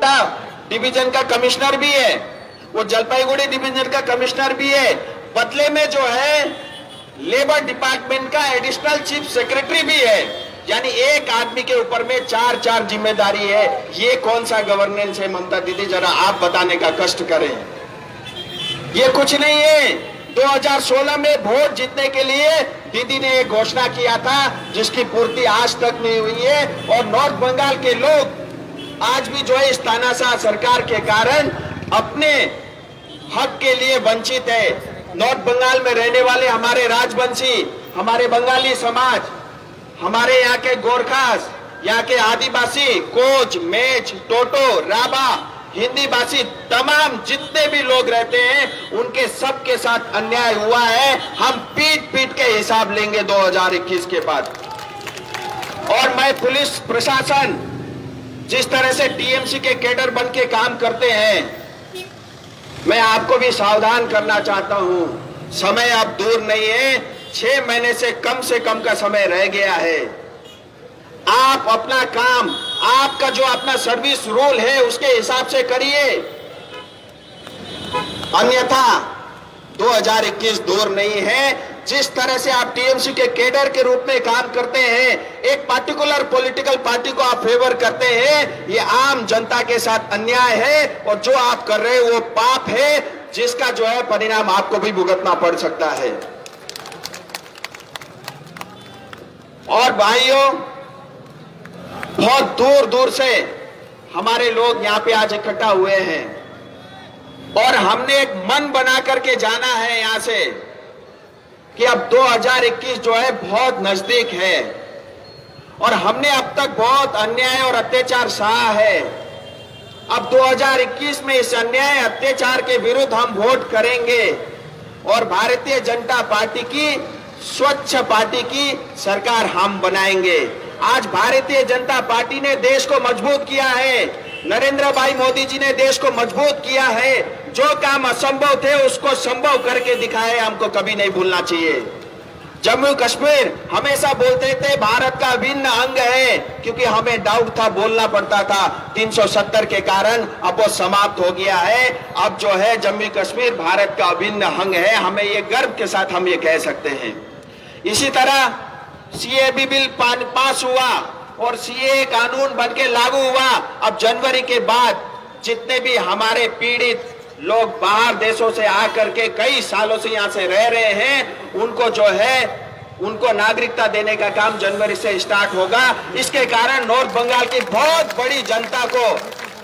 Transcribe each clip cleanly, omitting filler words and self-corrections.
Kumta division का commissioner भी है, वो जलपाईगुड़ी डिवीजन का कमिश्नर भी है, बदले में जो है लेबर डिपार्टमेंट का एडिशनल चीफ सेक्रेटरी भी है। यानी एक आदमी के ऊपर में चार चार जिम्मेदारी है। ये कौन सा गवर्नेंस है ममता दीदी, जरा आप बताने का कष्ट करें। ये कुछ नहीं है। 2016 में वोट जीतने के लिए दीदी ने एक घोषणा किया था जिसकी पूर्ति आज तक नहीं हुई है, और नॉर्थ बंगाल के लोग आज भी जो है इस तानाशाह सरकार के कारण अपने हक के लिए वंचित है। नॉर्थ बंगाल में रहने वाले हमारे राजवंशी, हमारे बंगाली समाज, हमारे यहाँ के गोरखास, यहाँ के आदिवासी, कोच, मेच, टोटो, राबा, हिंदी भाषी तमाम जितने भी लोग रहते हैं उनके सबके साथ अन्याय हुआ है। हम पीट पीट के हिसाब लेंगे 2021 के बाद। और मैं पुलिस प्रशासन जिस तरह से टीएमसी के कैडर बन के काम करते हैं, मैं आपको भी सावधान करना चाहता हूं। समय अब दूर नहीं है, 6 महीने से कम का समय रह गया है। आप अपना काम, आपका जो अपना सर्विस रूल है उसके हिसाब से करिए, अन्यथा 2021 दूर नहीं है। जिस तरह से आप टीएमसी के कैडर के रूप में काम करते हैं, एक पार्टिकुलर पॉलिटिकल पार्टी को आप फेवर करते हैं, ये आम जनता के साथ अन्याय है। और जो आप कर रहे हैं वो पाप है, जिसका जो है परिणाम आपको भी भुगतना पड़ सकता है। और भाइयों, बहुत दूर दूर से हमारे लोग यहाँ पे आज इकट्ठा हुए हैं, और हमने एक मन बना करके जाना है यहाँ से कि अब 2021 जो है बहुत नजदीक है, और हमने अब तक बहुत अन्याय और अत्याचार सहा है। अब 2021 में इस अन्याय अत्याचार के विरुद्ध हम वोट करेंगे, और भारतीय जनता पार्टी की स्वच्छ पार्टी की सरकार हम बनाएंगे। आज भारतीय जनता पार्टी ने देश को मजबूत किया है, नरेंद्र भाई मोदी जी ने देश को मजबूत किया है। जो काम असंभव थे उसको संभव करके दिखाए, हमको कभी नहीं भूलना चाहिए। जम्मू कश्मीर हमेशा बोलते थे भारत का अभिन्न अंग है, क्योंकि हमें डाउट था, बोलना पड़ता था 370 के कारण। अब वो समाप्त हो गया है। अब जो है जम्मू कश्मीर भारत का अभिन्न अंग है, हमें ये गर्व के साथ हम ये कह सकते हैं। इसी तरह सीएए बिल पास हुआ और सीएए कानून बनके लागू हुआ। अब जनवरी के बाद जितने भी हमारे पीड़ित लोग बाहर देशों से आकर के कई सालों से यहाँ से रह रहे हैं, उनको जो है उनको नागरिकता देने का काम जनवरी से स्टार्ट होगा। इसके कारण नॉर्थ बंगाल की बहुत बड़ी जनता को,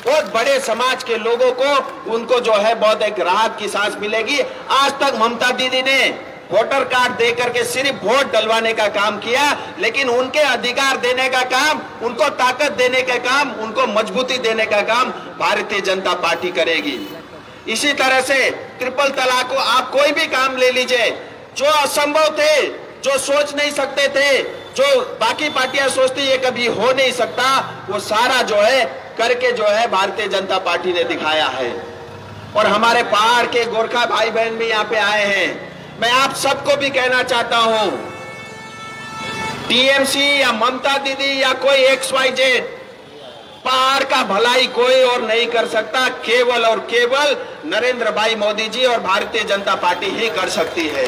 बहुत बड़े समाज के लोगों को, उनको जो है बहुत एक राहत की सांस मिलेगी। आज तक ममता दीदी ने वोटर कार्ड दे करके सिर्फ वोट डलवाने का काम किया, लेकिन उनके अधिकार देने का काम, उनको ताकत देने का काम, उनको मजबूती देने का काम भारतीय जनता पार्टी करेगी। इसी तरह से ट्रिपल तलाक को आप कोई भी काम ले लीजिए, जो असंभव थे, जो सोच नहीं सकते थे, जो बाकी पार्टियां सोचती ये कभी हो नहीं सकता, वो सारा जो है करके जो है भारतीय जनता पार्टी ने दिखाया है। और हमारे पहाड़ के गोरखा भाई बहन भी यहाँ पे आए हैं। मैं आप सबको भी कहना चाहता हूं, टीएमसी या ममता दीदी या कोई XYZ, पहाड़ का भलाई कोई और नहीं कर सकता, केवल और केवल नरेंद्र भाई मोदी जी और भारतीय जनता पार्टी ही कर सकती है।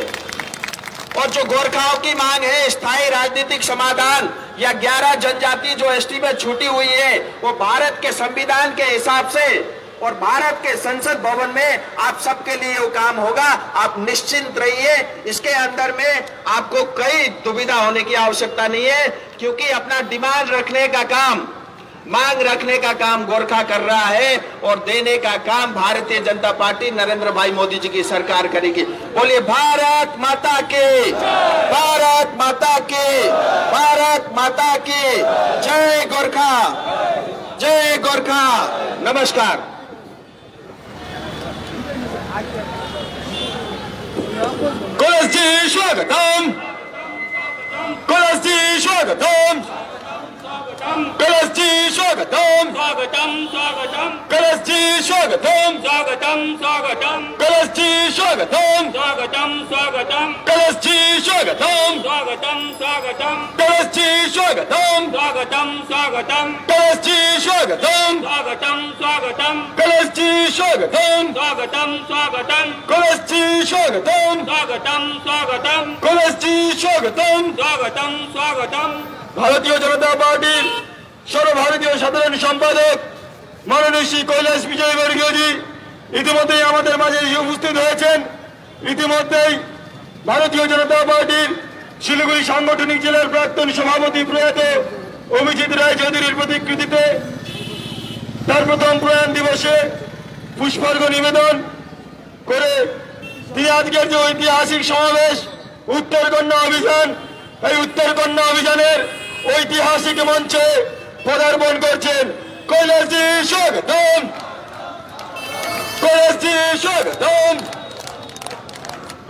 और जो गोरखाओं की मांग है स्थायी राजनीतिक समाधान, या 11 जनजाति जो एसटी में छूटी हुई है, वो भारत के संविधान के हिसाब से और भारत के संसद भवन में आप सबके लिए वो काम होगा। आप निश्चिंत रहिए, इसके अंदर में आपको कोई दुविधा होने की आवश्यकता नहीं है, क्योंकि अपना डिमांड रखने का काम, मांग रखने का काम गोरखा कर रहा है, और देने का काम भारतीय जनता पार्टी नरेंद्र भाई मोदी जी की सरकार करेगी। बोलिए भारत माता की, भारत माता की, भारत माता की जय। गोरखा, जय गोरखा। नमस्कार। कोलसजी स्वागतम, कोलसजी स्वागतम, कोलसजी स्वागतम स्वागतम स्वागतम कलश जी स्वागतम स्वागतम स्वागतम कलश जी स्वागतम स्वागतम स्वागतम कलश जी स्वागतम स्वागतम स्वागतम कलश जी स्वागतम स्वागतम स्वागतम कलश जी स्वागतम स्वागतम स्वागतम कलश जी स्वागतम स्वागतम स्वागतम कलश जी स्वागतम स्वागतम स्वागतम कलश जी स्वागतम स्वागतम स्वागतम ভারতীয় জনতা পার্টির সর্বভারতীয় সাধারণ সম্পাদক মাননীয় শ্রী কৈলাস বিজয় বর্গীয়জি ইতিমধ্যেই আমাদের মাঝে উপস্থিত হয়েছেন। ইতিমধ্যেই ভারতীয় জনতা পার্টির শিলিগুড়ি সাংগঠনিক জেলার প্রাক্তন সভাপতি প্রয়াত অভিজিৎ রায় চৌধুরীর প্রতিকৃতিতে তার প্রথম প্রয়াণ দিবসে পুষ্পার্ঘ্য নিবেদন করে তিনি আজকের যে ঐতিহাসিক সমাবেশ উত্তরকন্যা অভিযান, এই উত্তরকন্যা অভিযানের ঐতিহাসিক মঞ্চে পদার্পণ করছেন। কৈলাসজি স্বাগতম, কৈলাসজি স্বাগতম,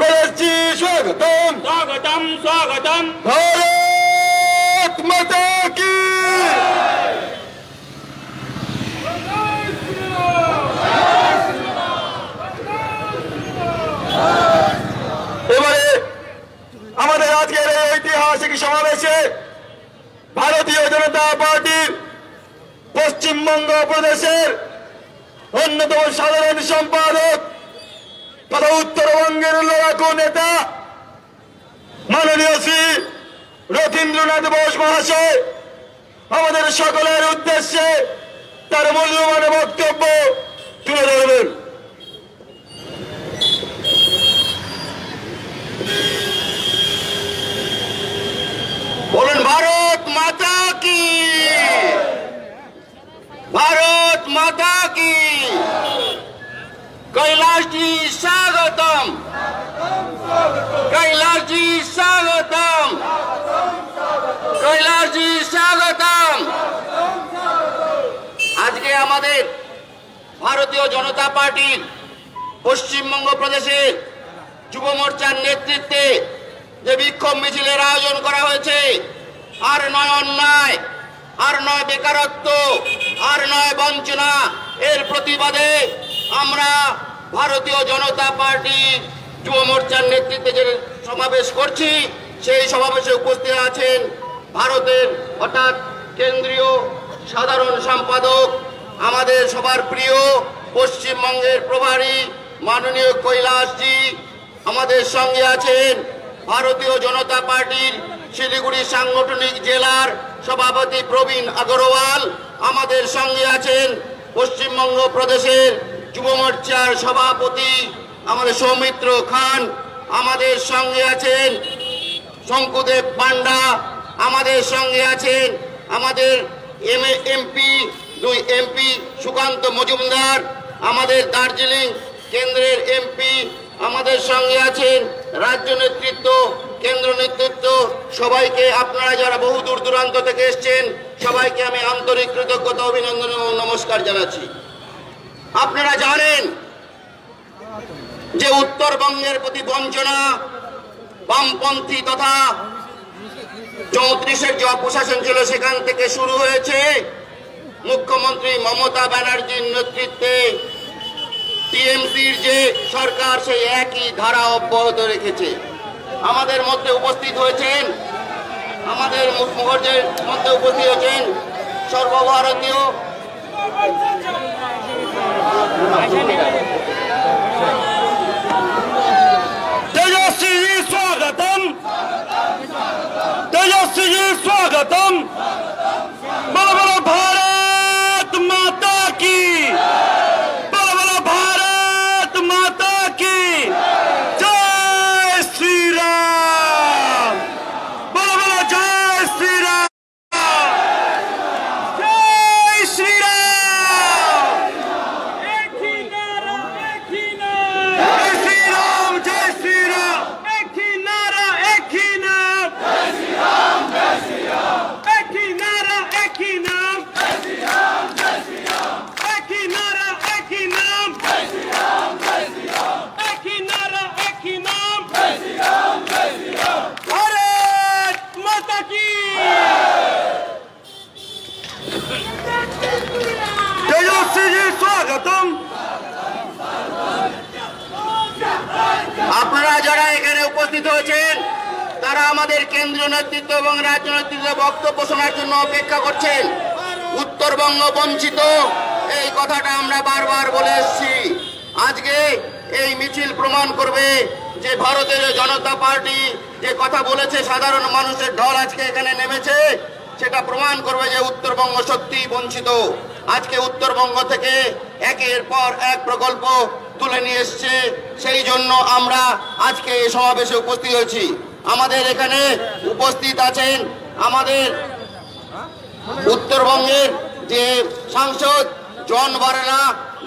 কৈলাসজি স্বাগতম। स्वागतम स्वागतम भारत माता की এবারে আমাদের আজকের এই ঐতিহাসিক সমাবেশে ভারতীয় জনতা পার্টির পশ্চিমবঙ্গ প্রদেশের অন্যতম সাধারণ সম্পাদক তথা উত্তরবঙ্গের লড়াকু নেতা মাননীয় শ্রী রথীন্দ্রনাথ বোস মহাশয় আমাদের সকলের উদ্দেশ্যে তার মূল্যবান বক্তব্য তুলে ধরবেন। বলুন ভারত মাতা কি, ভারত মাতা কি। कैलाश जी स्वागतम, कैलाश जी स्वागतम, कैलाश जी स्वागतम। আজকে আমাদের ভারতীয় জনতা পার্টির পশ্চিমবঙ্গ প্রদেশের যুব মোর্চার নেতৃত্বে যে বিক্ষোভ মিছিলের আয়োজন করা হয়েছে, আর নয় অন্যায়, আর নয় বেকারত্ব, আর নয় বঞ্চনা, এর প্রতিবাদে আমরা ভারতীয় জনতা পার্টি যুব মোর্চার নেতৃত্বে যে সমাবেশ করছি, সেই সমাবেশে উপস্থিত আছেন ভারতের অর্থাৎ কেন্দ্রীয় সাধারণ সম্পাদক আমাদের সবার প্রিয় পশ্চিমবঙ্গের প্রভারী মাননীয় কৈলাসজি। আমাদের সঙ্গে আছেন ভারতীয় জনতা পার্টির শিলিগুড়ি সাংগঠনিক জেলার সভাপতি প্রবীণ আগরওয়াল। আমাদের সঙ্গে আছেন পশ্চিমবঙ্গ প্রদেশের যুব মোর্চার সভাপতি আমাদের সৌমিত্র খান। আমাদের সঙ্গে আছেন শঙ্কুদেব পান্ডা। আমাদের সঙ্গে আছেন আমাদের দুই এমপি সুকান্ত মজুমদার, আমাদের দার্জিলিং কেন্দ্রের এমপি। আমাদের সঙ্গে আছেন রাজ্য নেতৃত্ব, কেন্দ্র নেতৃত্ব। সবাইকে, আপনারা যারা বহু দূর দূরান্ত থেকে এসছেন, সবাইকে আমি আন্তরিক কৃতজ্ঞতা, অভিনন্দন এবং নমস্কার জানাচ্ছি। আপনারা জানেন যে উত্তরবঙ্গের প্রতি বঞ্চনা বামপন্থী তথা 34-এর যে অপশাসন ছিল সেখান থেকে শুরু হয়েছে। মুখ্যমন্ত্রী মমতা ব্যানার্জির নেতৃত্বে টিএমসির যে সরকার সেই একই ধারা অব্যাহত রেখেছে। আমাদের মধ্যে উপস্থিত হয়েছেন, আমাদের মুখোর্জের মধ্যে উপস্থিত হয়েছেন সর্বভারতীয় तेजस्वी जी स्वागतम, तेजस्वी जी स्वागतम। बोलो बोलो भारत माता की, बोलो बोलो भारत माता की जय श्री राम, बोलो बोलो जय श्री राम, जय श्री राम। तेजस्वी जी स्वागतम। আপনারা যারা এখানে উপস্থিত হয়েছেন তারা আমাদের কেন্দ্রীয় নেতৃত্ব এবং রাজ্য নেতৃত্বের বক্তব্য শোনার জন্য অপেক্ষা করছেন। উত্তরবঙ্গ বঞ্চিত এই কথাটা আমরা বারবার বলে এসেছি। আজকে এই মিছিল প্রমাণ করবে যে ভারতের জনতা পার্টি যে কথা বলেছে, সাধারণ মানুষের ঢল আজকে এখানে নেমেছে, সেটা প্রমাণ করবে যে উত্তরবঙ্গ সত্যিই বঞ্চিত। আজকে উত্তরবঙ্গ থেকে একের পর এক প্রকল্প তুলে নিয়ে এসছে, সেই জন্য আমরা আজকে এই সমাবেশে উপস্থিত হয়েছি। আমাদের এখানে উপস্থিত আছেন আমাদের উত্তরবঙ্গের যে সাংসদ জন বারেলা,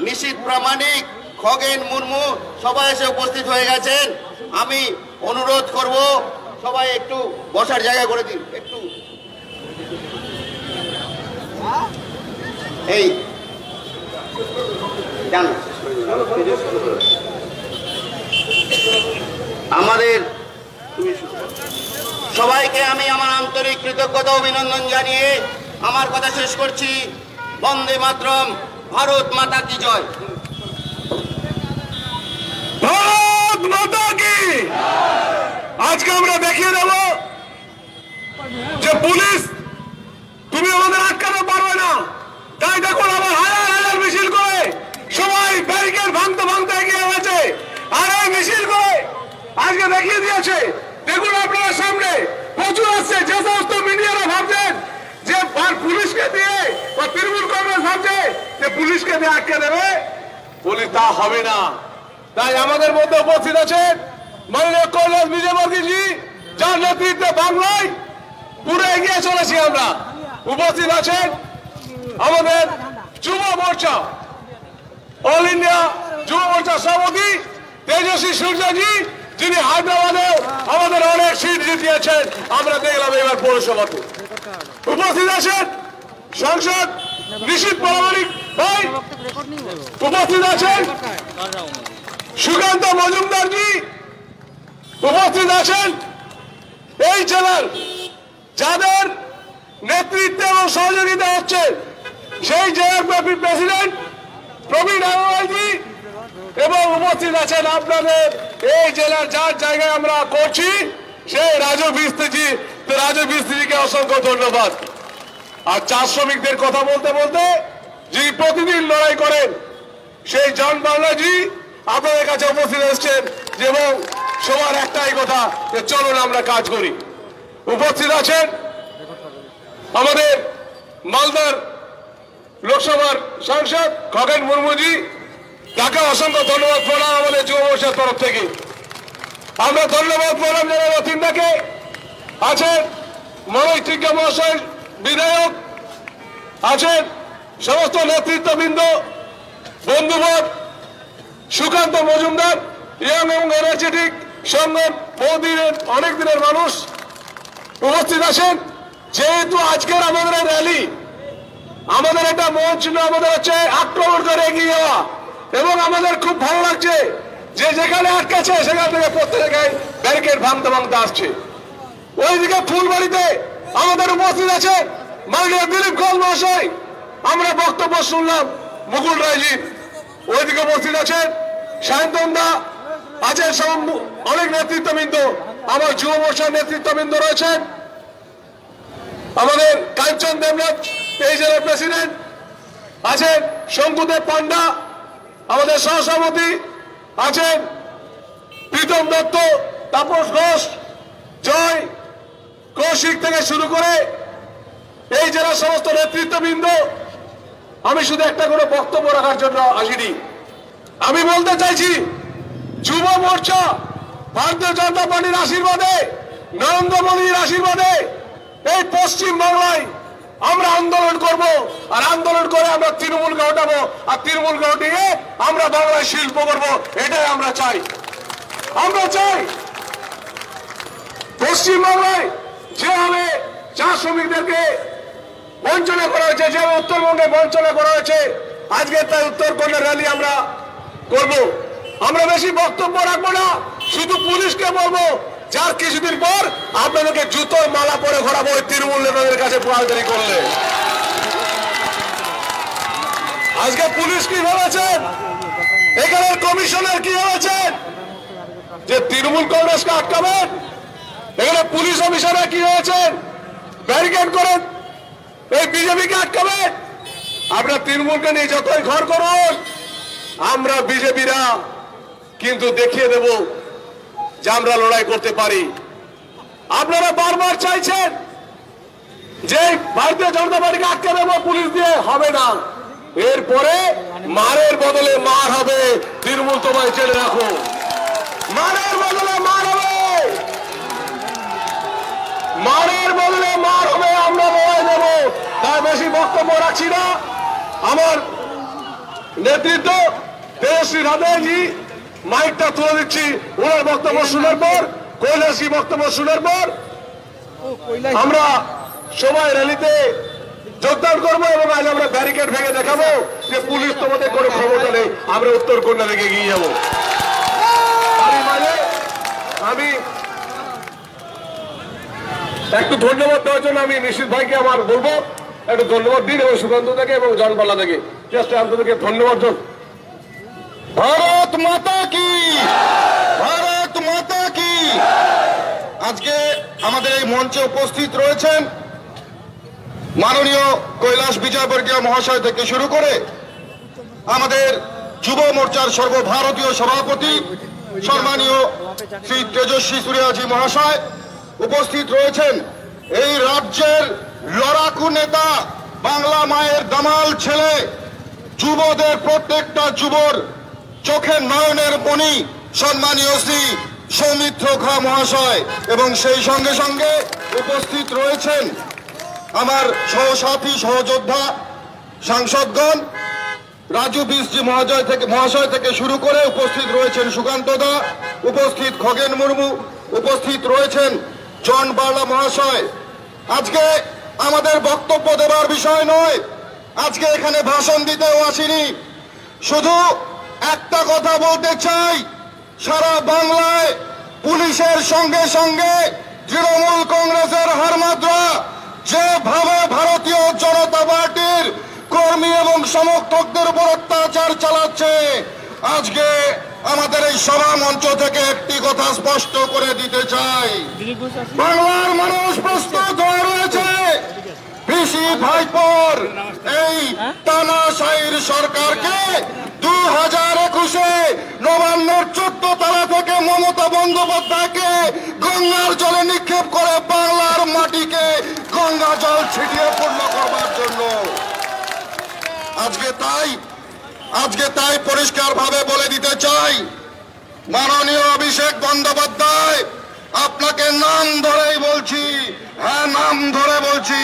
নিশীথ প্রামাণিক, খগেন মুর্মু সবাই এসে উপস্থিত হয়ে গেছেন। আমি অনুরোধ করব সবাই একটু বসার জায়গা করে দিন। একটু এই জানো আমাদের সবাইকে আমি আমার আন্তরিক কৃতজ্ঞতা অভিনন্দন জানিয়ে আমার কথা শেষ করছি। বন্দে মাতরম, ভারত মাতা কি জয়। ভারত মাতা কি। আজকে আমরা দেখিয়ে দেব যে পুলিশ তুমি আমাদের আটকাতে পারবে না। তাই দেখুন আবার হাজার হাজার মিছিল করে সবাই ব্যারিকেড ভাঙতে ভাঙতে এগিয়ে গেছে, আর এই মিছিল করে আজকে দেখিয়ে দিয়েছে। দেখুন আপনারা সামনে প্রচুর আসছে। যে সমস্ত মিডিয়ারা ভাবছেন যে পুলিশকে দিয়ে বা তৃণমূল কংগ্রেস ভাবছে যে পুলিশকে দিয়ে আটকে দেবে, পুলিশ তা হবে না। তাই আমাদের মধ্যে উপস্থিত আছেন মাননীয় কৈলাস বিজয়বর্গীয়জি, যার নেতৃত্বে বাংলায় পুরো এগিয়ে চলেছি আমরা। উপস্থিত আছেন আমাদের যুব মোর্চা, অল ইন্ডিয়া যুব মোর্চা সভাপতি তেজস্বী সূর্যজি, যিনি হায়দ্রাবাদে আমাদের অনেক সিট জিতিয়েছেন, আমরা দেখলাম এবার পৌরসভাতে। উপস্থিত আছেন সাংসদ নিশীথ প্রামাণিক ভাই, উপস্থিত আছেন সুকান্ত মজুমদারজি, উপস্থিত আছেন এই জেলার যাদের নেতৃত্বে এবং সহযোগিতা হচ্ছে সেই জেলার প্রেসিডেন্ট প্রবীণ আগরওয়ালজি, এবং উপস্থিত আছেন আপনাদের এই জেলার যার জায়গায় আমরা করছি সেই রাজু বিস্তিজি। রাজু বিস্তিজিকে অসংখ্য ধন্যবাদ। আর চা শ্রমিকদের কথা বলতে বলতে যিনি প্রতিদিন লড়াই করেন সেই জন বাংলাজি আপনাদের কাছে উপস্থিত এসছেন, এবং সবার একটাই কথা যে চলুন আমরা কাজ করি। উপস্থিত আছেন আমাদের মালদার লোকসভার সাংসদ খগেন মুর্মুজি, তাকে অসংখ্য ধন্যবাদ প্রণাম আমাদের যুব মোর্চার তরফ থেকে। আমরা ধন্যবাদ প্রণাম জানাই রতিনদাকে। আছেন মনোজ টিকা মহাশয় বিধায়ক, আছেন সমস্ত নেতৃত্ববৃন্দ, বন্ধুবর সুকান্ত মজুমদার, ইয়াং এবং এনার্জেটিক সংগঠন বহুদিনের অনেক দিনের মানুষ উপস্থিত আছেন। যেহেতু আজকের আমাদের র্যালি, আমাদের একটা মন ছিল আমাদের হচ্ছে আক্রমণ করে এগিয়ে যাওয়া, এবং আমাদের খুব ভালো লাগছে যে যেখানে আটকাছে সেখান থেকে প্রত্যেক জায়গায় ব্যারিকেড ভাঙতে ভাঙতে আসছে। ওইদিকে ফুলবাড়িতে আমাদের উপস্থিত আছে মাননীয় দিলীপ ঘোষ মহাশয়, আমরা বক্তব্য শুনলাম মুকুল রায়জির। ওইদিকে উপস্থিত আছেন সায়ন্তন দা, আছেন অনেক নেতৃত্ববৃন্দ, আমার যুব মোর্চার নেতৃত্ববৃন্দ রয়েছেন, আমাদের কাঞ্চন দেবনাথ এই জেলার প্রেসিডেন্ট, আছেন শঙ্কুদেব পান্ডা আমাদের সহসভাপতি, আছেন প্রীতম দত্ত, তাপস ঘোষ, জয় কৌশিক থেকে শুরু করে এই জেলার সমস্ত নেতৃত্ববৃন্দ। আমি শুধু একটা করে বক্তব্য রাখার জন্য আসিনি। আমি বলতে চাইছি যুব মোর্চা ভারতীয় জনতা পার্টির আশীর্বাদে, নরেন্দ্র মোদীর আশীর্বাদে এই পশ্চিম বাংলায় আমরা আন্দোলন করব, আর আন্দোলন করে আমরা তৃণমূলকে হটাবো, আর তৃণমূলকে হটিয়ে আমরা বাংলায় শিল্প করব। এটাই আমরা চাই। আমরা চাই পশ্চিম বাংলায় যেভাবে চা শ্রমিকদেরকে বঞ্চনা করা হয়েছে, যেভাবে উত্তরবঙ্গে বঞ্চনা করা হয়েছে, আজকে তাই উত্তরবঙ্গের র্যালি আমরা করব। আমরা বেশি বক্তব্য রাখবো না, শুধু পুলিশকে বলবো যার কিছুদিন পর আপনাদেরকে জুতোর মালা পরে ঘোরাবো ওই তৃণমূল নেতাদের কাছে পাহাড়দারি করলে। আজকে পুলিশ কি ভেবেছেন, এখানের কমিশনার কি ভেবেছেন যে তৃণমূল কংগ্রেসকে আটকাবেন? এখানে পুলিশ অফিসাররা কি হয়েছেন, ব্যারিকেড করেন এই বিজেপিকে আটকাবেন? আপনারা তৃণমূলকে নিয়ে যতই ঘর করুন, আমরা বিজেপিরা কিন্তু দেখিয়ে দেব যে আমরা লড়াই করতে পারি। আপনারা বারবার চাইছেন যে ভারতীয় জনতা পার্টিকে আটকে দেবো পুলিশ দিয়ে, হবে না। এরপরে মারের বদলে মার হবে। তৃণমূল তোমায় জেনে রাখো, মারের বদলে মার হবে, মারের বদলে মার হবে। আমরা লড়াই দেব। তাই বেশি বক্তব্য রাখছি না। আমার নেতৃত্ব তেজস্বী রাধেজি মাইকটা তুলে দিচ্ছি। ওনার বক্তব্য শোনার পর, কৈলাসী বক্তব্য শোনার পর আমরা সবাই র্যালিতে যোগদান করবো এবং আজ আমরা ব্যারিকেড ভেঙে দেখাবো যে পুলিশ তোমাদের কোনো ক্ষমতা নেই। আমরা উত্তর কন্যা থেকে এগিয়ে যাবো। আমি একটু ধন্যবাদ দেওয়ার জন্য আমি নিশ্চিত ভাইকে আমার বলবো একটু ধন্যবাদ দিন, এবং সুকান্ত থেকে এবং জনপালা থেকে জাস্ট আপনাদেরকে ধন্যবাদ। ভারত মাতা কি, ভারত মাতা কি। আজকে আমাদের এই মঞ্চে উপস্থিত রয়েছেন মাননীয় কৈলাস বিজয়বর্গীয় মহাশয় থেকে শুরু করে আমাদের যুব মোর্চার সর্বভারতীয় সভাপতি সম্মানীয় শ্রী তেজস্বী সূর্যাজি মহাশয় উপস্থিত রয়েছেন। এই রাজ্যের লড়াকু নেতা, বাংলা মায়ের দামাল ছেলে, যুবদের প্রত্যেকটা যুবর চোখের নয়নের মণি সম্মানীয় শ্রী সৌমিত্র খা মহাশয়, এবং সেই সঙ্গে সঙ্গে উপস্থিত রয়েছেন আমার সহসাথী সহযোদ্ধা সাংসদগণ, রাজু বিসজি মহাশয় থেকে শুরু করে উপস্থিত রয়েছেন সুকান্ত দা, উপস্থিত খগেন মুর্মু, উপস্থিত রয়েছেন জন বার্লা মহাশয়। আজকে আমাদের বক্তব্য দেবার বিষয় নয়, আজকে এখানে ভাষণ দিতেও আসিনি। শুধু একটা কথা বলতে চাই, সারা বাংলায় পুলিশের সঙ্গে সঙ্গে তৃণমূল কংগ্রেসের হারমাত্রা যেভাবে ভারতীয় জনতা পার্টির কর্মী এবং সমর্থকদের উপর অত্যাচার চালাচ্ছে, আজকে আমাদের এই সভা মঞ্চ থেকে একটি কথা স্পষ্ট করে দিতে চাই। বাংলার মানুষ প্রস্তুত হয়ে রয়েছে পিসি ভাইপোর এই তানাশাহির সরকারকে 2021-এ নবান্নের 14 তলা থেকে মমতা বন্দ্যোপাধ্যায়কে গঙ্গার জলে নিক্ষেপ করে বাংলার মাটিকে গঙ্গা জল ছিটিয়ে পূর্ণ করবার জন্য। আজকে তাই পরিষ্কার ভাবে বলে দিতে চাই, মাননীয় অভিষেক বন্দ্যোপাধ্যায়, আপনাকে নাম ধরেই বলছি, হ্যাঁ নাম ধরে বলছি,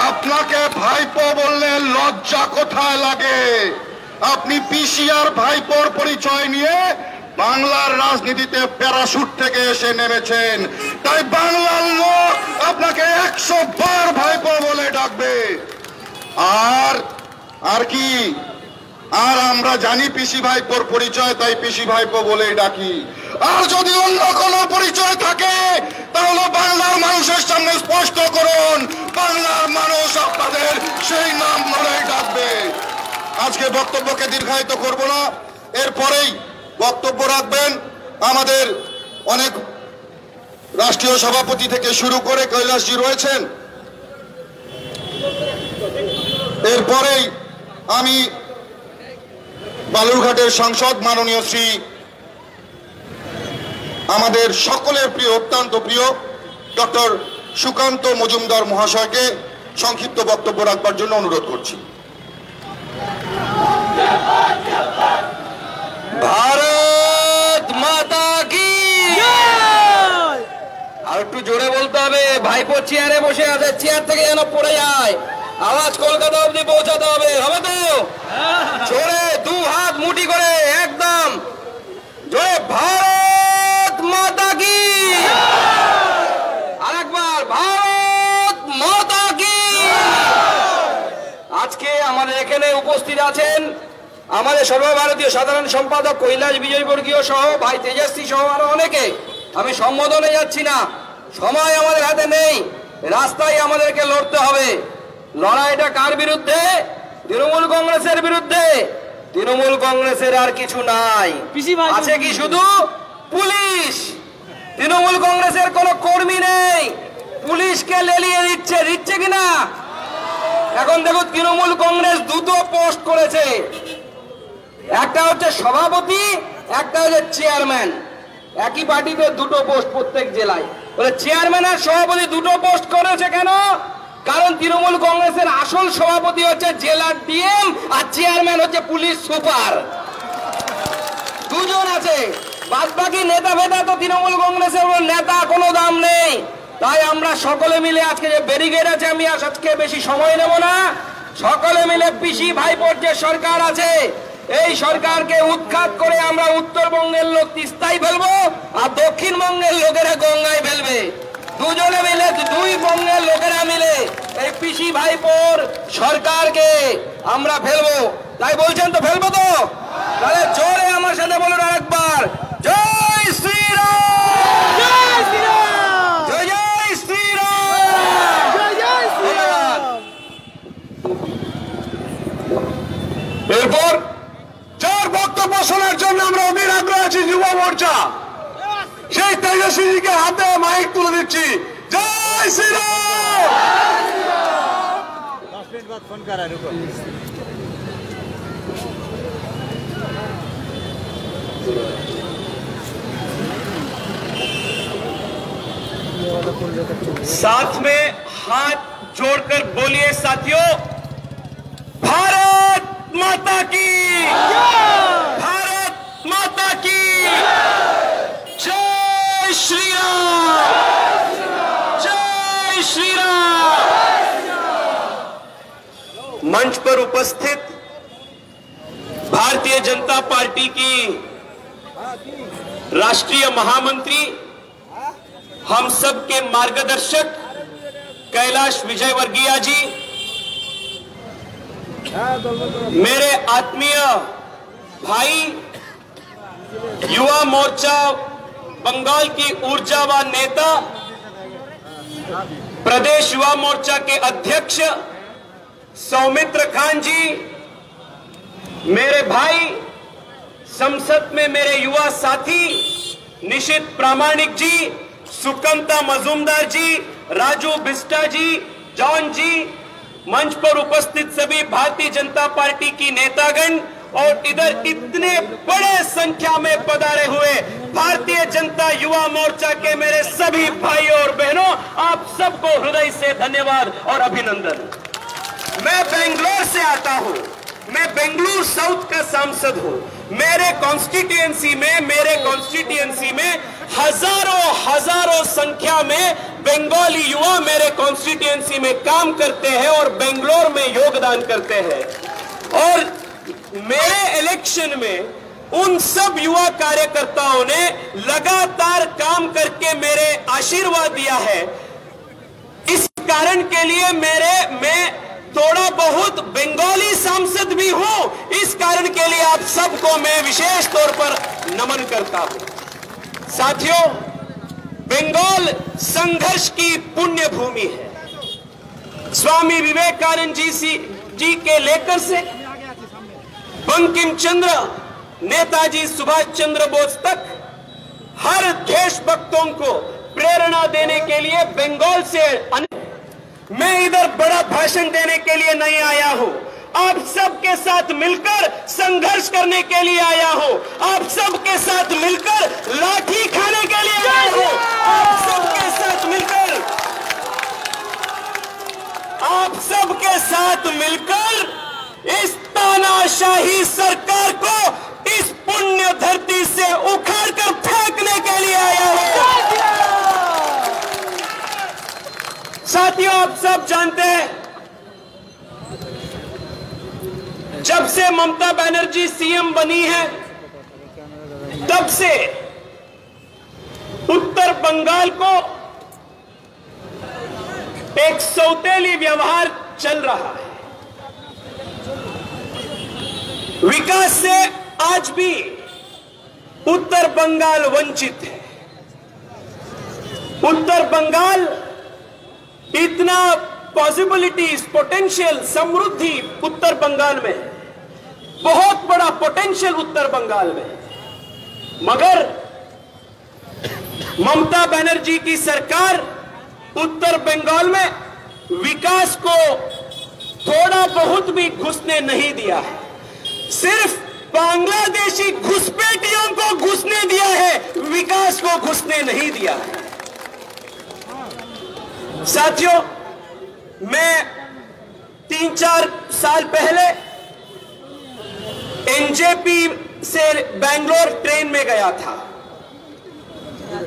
আপনাকে ভাইপো বললে লজ্জা কোথায় লাগে? আপনি পিসি আর ভাইপোর পরিচয় নিয়ে বাংলার রাজনীতিতে প্যারাশুট থেকে এসে নেমেছেন, তাই বাংলার লোক আপনাকে 100 বার ভাইপো বলে ডাকবে। আর কি, আর আমরা জানি পিসি ভাইপোর পরিচয়, তাই পিসি ভাইপো বলেই ডাকি। আর যদি অন্য কোনো পরিচয় থাকে তাহলে বাংলার মানুষের সামনে স্পষ্ট করুন, বাংলার মানুষ আপনাদের সেই নাম ধরেই ডাকবে। আজকে বক্তব্যকে দীর্ঘায়িত করব না, এরপরেই বক্তব্য রাখবেন আমাদের অনেক রাষ্ট্রীয় সভাপতি থেকে শুরু করে কৈলাসজি রয়েছেন। এরপরেই আমি বালুরঘাটের সাংসদ মাননীয় শ্রী আমাদের সকলের প্রিয়, অত্যন্ত প্রিয় ডক্টর সুকান্ত মজুমদার মহাশয়কে সংক্ষিপ্ত বক্তব্য রাখবার জন্য অনুরোধ করছি। ভারত মাতা কি। আর একটু জোরে বলতে হবে, ভাইপো চেয়ারে বসে আছে, চেয়ার থেকে যেন পড়ে যায়, আওয়াজ কলকাতা অবধি পৌঁছাতে হবে, হবে তো? জোরে 2 হাত মুঠি করে একদম জোরে, ভারত মাতা কি। আরেকবার, ভারত মাতা কি। আজকে আমাদের এখানে উপস্থিত আছেন আমাদের সর্বভারতীয় সাধারণ সম্পাদক কৈলাস বিজয়বর্গীয় সহ ভাই তেজস্বী সহ আরো অনেকে। আমি সম্বোধনে যাচ্ছি না, সময় আমাদের হাতে নেই, রাস্তায় আমাদেরকে লড়তে হবে। লড়াইটা কার বিরুদ্ধে? তৃণমূল কংগ্রেসের বিরুদ্ধে। তৃণমূল কংগ্রেসের আর কিছু নাই, আছে কি শুধু পুলিশ। তৃণমূল কংগ্রেসের কোনো কর্মী নেই, পুলিশকে লেলিয়ে দিচ্ছে কিনা। এখন দেখো তৃণমূল কংগ্রেস দুটো পোস্ট করেছে, একটা হচ্ছে সভাপতি, একটা হচ্ছে চেয়ারম্যান। একই পার্টিতে দুটো পোস্ট প্রত্যেক জেলায়। বলে চেয়ারম্যান আর সভাপতি দুটো পোস্ট করেছে কেন? কারণ তৃণমূল কংগ্রেসের আসল সভাপতি হচ্ছে জেলার ডিএম আর চেয়ারম্যান হচ্ছে পুলিশ সুপার, দুজন আছে। বাদ বাকি নেতা ফেতা তো তৃণমূল কংগ্রেসের নেতা কোনো দাম নেই। তাই আমরা সকলে মিলে আজকে যে ব্যারিকেড আছে, আমি আজকে বেশি সময় নেব না, সকলে মিলে পিসি ভাইপোর যে সরকার আছে এই সরকারকে উৎখাত করে আমরা উত্তরবঙ্গের লোক তিস্তায় ফেলবো আর দক্ষিণবঙ্গের লোকেরা গঙ্গায় ফেলবে। দুজনে মিলে, দুই বঙ্গের লোকেরা মিলে এই পিসি ভাইপোর সরকারকে আমরা ফেলবো। তাই বলছেন তো ফেলবো তো? তাহলে জোরে আমার সাথে বলুন আরেকবার, জয় শ্রীরাম, জয় শ্রীরাম, জয় জয় শ্রীরাম, জয় জয় শ্রীরাম। এরপর যার বক্তব্য শোনার জন্য আমরা অধীর আগ্রহ আছি যুব মোর্চা, সেই তেজস্বীজিকে হাতে মাইক তুলে দিচ্ছি। জয় শ্রীরাম। 10 मिनट बाद फोन करा, रुको। साथ में हाथ जोड़कर बोलिए साथियों, भारत माता की, भारत माता की जय श्री राम, जय श्री राम। मंच पर उपस्थित भारतीय जनता पार्टी की राष्ट्रीय महामंत्री, हम सब के मार्गदर्शक कैलाश विजयवर्गीय जी, मेरे आत्मीय भाई, युवा मोर्चा बंगाल की ऊर्जावान नेता, प्रदेश युवा मोर्चा के अध्यक्ष सौमित्र खान जी, मेरे भाई संसद में मेरे युवा साथी निशित प्रामाणिक जी, सुकंता मजूमदार जी, राजू बिस्टा जी, जॉन जी, मंच पर उपस्थित सभी भारतीय जनता पार्टी की नेतागण और इधर इतने बड़े संख्या में पधारे हुए भारतीय जनता युवा मोर्चा के मेरे सभी भाइयों और बहनों, आप सबको हृदय से धन्यवाद और अभिनंदन। मैं बेंगलोर से आता हूं, मैं बेंगलुरु साउथ का सांसद हूं। मेरे कॉन्स्टिट्यूएंसी में हजारों संख्या में बंगाली युवा मेरे कॉन्स्टिट्यूएंसी में काम करते हैं और बेंगलोर में योगदान करते हैं। और मेरे इलेक्शन में उन सब युवा कार्यकर्ताओं ने लगातार काम करके मेरे आशीर्वाद दिया है। इस कारण के लिए मैं थोड़ा बहुत बंगाली सांसद भी हूं। इस कारण के लिए आप सबको मैं विशेष तौर पर नमन करता हूं। साथियों, बंगाल संघर्ष की पुण्य भूमि है। स्वामी विवेकानंद जी के लेकर से बंकिम चंद्र, नेताजी सुभाष चंद्र बोस तक हर देशभक्तों को प्रेरणा देने के लिए बंगाल से मैं इधर बड़ा भाषण देने के लिए नहीं आया हूं। आप सबके साथ मिलकर संघर्ष करने के लिए आया हूं। आप सबके साथ मिलकर लाठी खाने के लिए आया हूं। आप सबके साथ मिलकर इस तानाशाही सरकार को इस पुण्य धरती से उखाड़कर फेंकने के लिए आया हूं। साथियों, आप सब जानते हैं, जब से ममता बनर्जी सीएम बनी है तब से उत्तर बंगाल को एक सौतेली व्यवहार चल रहा है। विकास से आज भी उत्तर बंगाल वंचित है। उत्तर बंगाल इतना पॉसिबिलिटीज, पोटेंशियल, समृद्धि उत्तर बंगाल में है, बहुत बड़ा पोटेंशियल उत्तर बंगाल में है। मगर ममता बनर्जी की सरकार उत्तर बंगाल में विकास को थोड़ा बहुत भी घुसने नहीं दिया है, सिर्फ बांग्लादेशी घुसपैठियों को घुसने दिया है, विकास को घुसने नहीं दिया है। साथियों, मैं 3-4 साल पहले एनजेपी से बेंगलोर ट्रेन में गया था।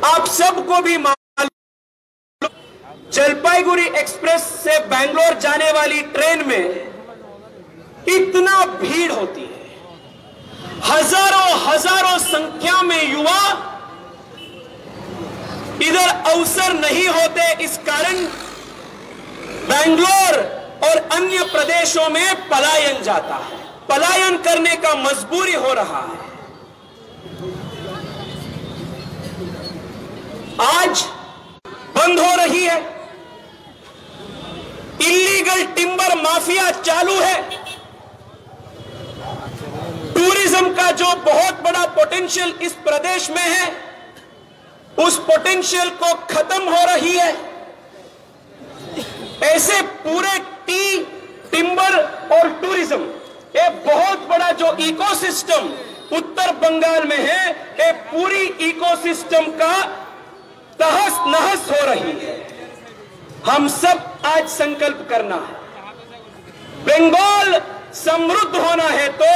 आप सबको भी मालूम, जलपाईगुड़ी एक्सप्रेस से बेंगलोर जाने वाली ट्रेन में इतना भीड़ होती है, हजारों संख्या में युवा इधर अवसर नहीं होते। इस कारण बेंगलोर और अन्य प्रदेशों में पलायन जाता है, पलायन करने का मजबूरी हो रहा है। आज बंद हो रही है, इलीगल टिम्बर माफिया चालू है, टूरिज्म का जो बहुत बड़ा पोटेंशियल इस प्रदेश में है, उस पोटेंशियल को खत्म हो रही है। ऐसे पूरे टी, टिम्बर और टूरिज्म, ये बहुत बड़ा जो इकोसिस्टम उत्तर बंगाल में है, ये पूरी इकोसिस्टम का तहस नहस हो रही है। हम सब आज संकल्प करना है, बंगाल समृद्ध होना है तो